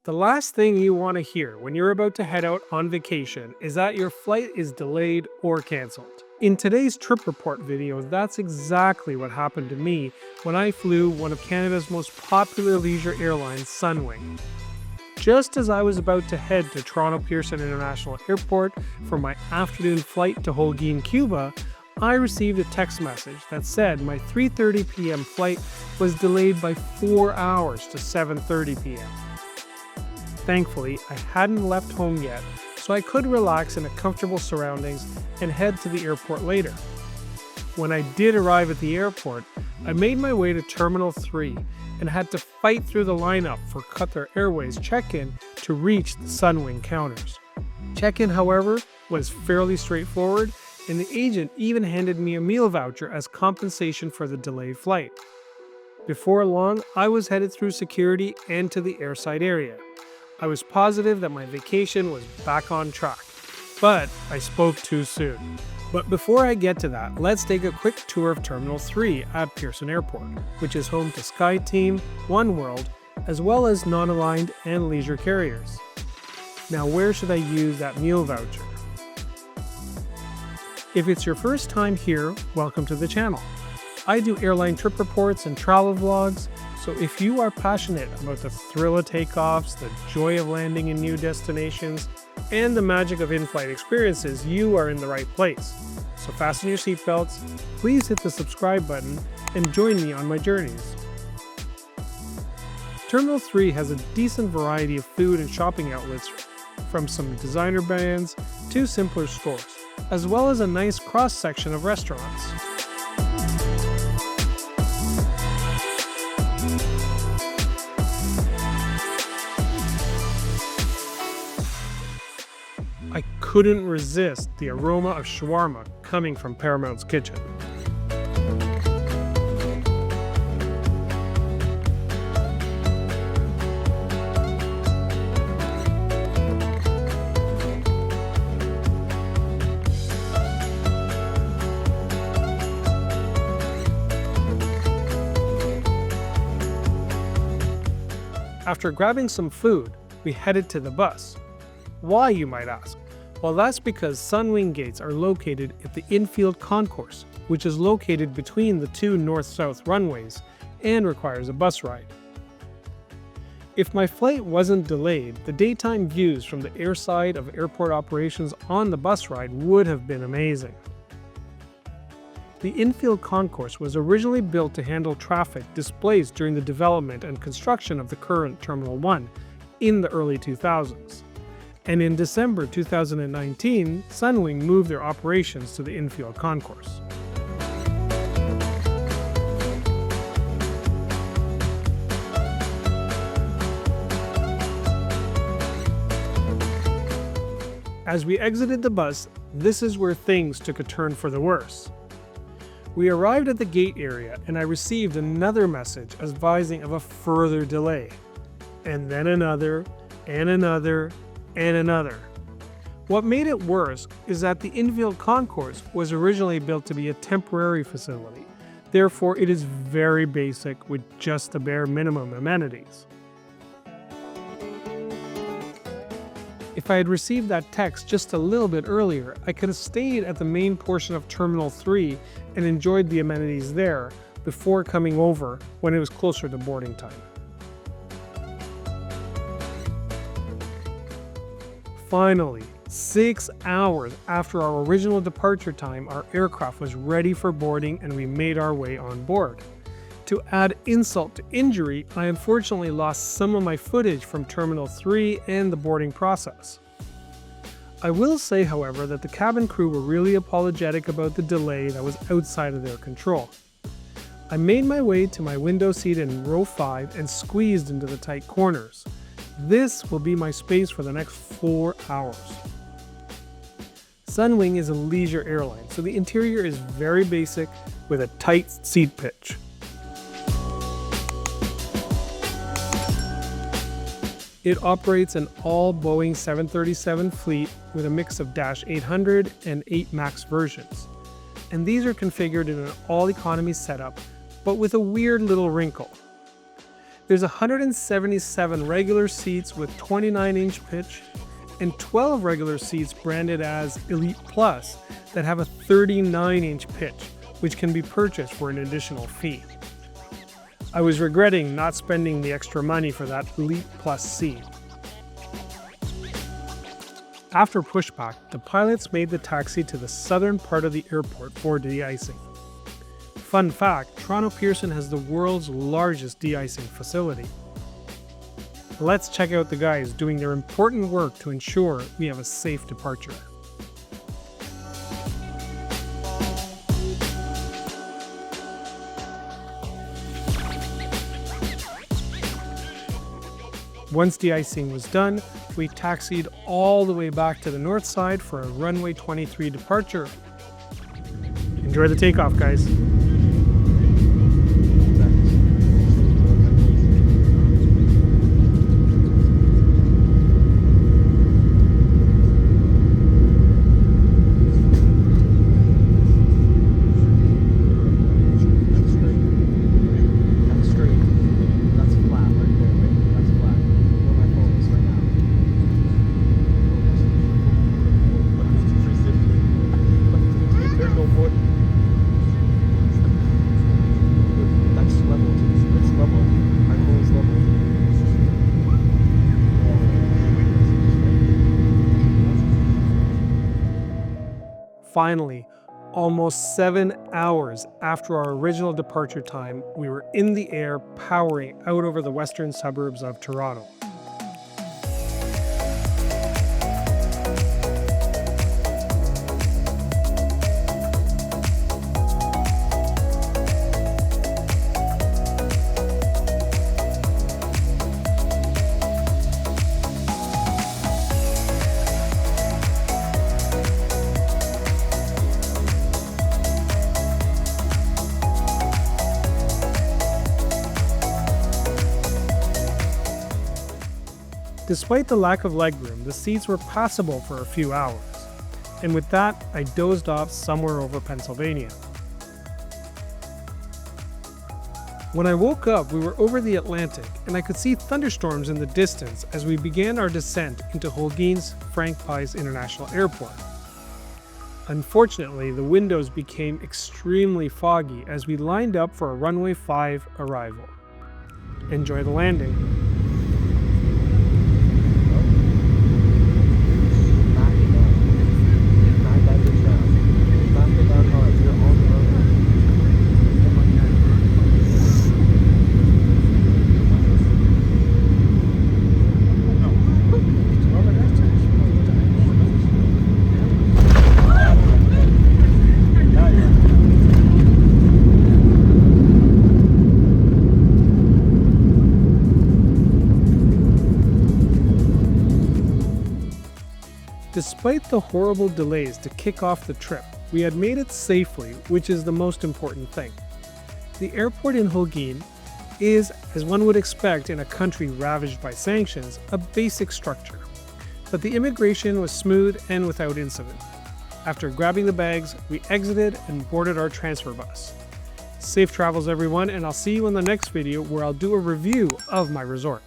The last thing you want to hear when you're about to head out on vacation is that your flight is delayed or cancelled. In today's trip report video, that's exactly what happened to me when I flew one of Canada's most popular leisure airlines, Sunwing. Just as I was about to head to Toronto Pearson International Airport for my afternoon flight to Holguin, Cuba, I received a text message that said my 3:30 p.m. flight was delayed by 4 hours to 7:30 p.m. Thankfully, I hadn't left home yet, so I could relax in a comfortable surroundings and head to the airport later. When I did arrive at the airport, I made my way to Terminal 3 and had to fight through the lineup for Qatar Airways check-in to reach the Sunwing counters. Check-in, however, was fairly straightforward, and the agent even handed me a meal voucher as compensation for the delayed flight. Before long, I was headed through security and to the airside area. I was positive that my vacation was back on track, but I spoke too soon. But before I get to that, let's take a quick tour of Terminal 3 at Pearson Airport, which is home to SkyTeam, oneworld, as well as non-aligned and leisure carriers. Now, where should I use that meal voucher? If it's your first time here, welcome to the channel. I do airline trip reports and travel vlogs, so if you are passionate about the thrill of takeoffs, the joy of landing in new destinations, and the magic of in-flight experiences, you are in the right place. So fasten your seatbelts, please hit the subscribe button, and join me on my journeys. Terminal 3 has a decent variety of food and shopping outlets, from some designer brands to simpler stores, as well as a nice cross-section of restaurants. I couldn't resist the aroma of shawarma coming from Paramount's kitchen. After grabbing some food, we headed to the bus. Why, you might ask? Well, that's because Sunwing gates are located at the infield concourse, which is located between the two north-south runways and requires a bus ride. If my flight wasn't delayed, the daytime views from the airside of airport operations on the bus ride would have been amazing. The infield concourse was originally built to handle traffic displaced during the development and construction of the current Terminal 1 in the early 2000s. And in December 2019, Sunwing moved their operations to the infield concourse. As we exited the bus, this is where things took a turn for the worse. We arrived at the gate area and I received another message advising of a further delay. And then another, and another, and another. What made it worse is that the infield concourse was originally built to be a temporary facility. Therefore, it is very basic with just the bare minimum amenities. If I had received that text just a little bit earlier, I could have stayed at the main portion of Terminal 3 and enjoyed the amenities there before coming over when it was closer to boarding time. Finally, 6 hours after our original departure time, our aircraft was ready for boarding and we made our way on board. To add insult to injury, I unfortunately lost some of my footage from Terminal 3 and the boarding process. I will say, however, that the cabin crew were really apologetic about the delay that was outside of their control. I made my way to my window seat in row 5 and squeezed into the tight corners. This will be my space for the next 4 hours. Sunwing is a leisure airline, so the interior is very basic with a tight seat pitch. It operates an all Boeing 737 fleet with a mix of Dash 800 and 8 MAX versions. And these are configured in an all-economy setup, but with a weird little wrinkle. There's 177 regular seats with 29-inch pitch and 12 regular seats branded as Elite Plus that have a 39-inch pitch, which can be purchased for an additional fee. I was regretting not spending the extra money for that Elite Plus seat. After pushback, the pilots made the taxi to the southern part of the airport for de-icing. Fun fact, Toronto Pearson has the world's largest de-icing facility. Let's check out the guys doing their important work to ensure we have a safe departure. Once de-icing was done, we taxied all the way back to the north side for a runway 23 departure. Enjoy the takeoff, guys. Finally, almost 7 hours after our original departure time, we were in the air powering out over the western suburbs of Toronto. Despite the lack of legroom, the seats were passable for a few hours, and with that, I dozed off somewhere over Pennsylvania. When I woke up, we were over the Atlantic, and I could see thunderstorms in the distance as we began our descent into Holguin's Frank Pies International Airport. Unfortunately, the windows became extremely foggy as we lined up for a runway 5 arrival. Enjoy the landing. Despite the horrible delays to kick off the trip, we had made it safely, which is the most important thing. The airport in Holguin is, as one would expect in a country ravaged by sanctions, a basic structure. But the immigration was smooth and without incident. After grabbing the bags, we exited and boarded our transfer bus. Safe travels everyone, and I'll see you in the next video where I'll do a review of my resort.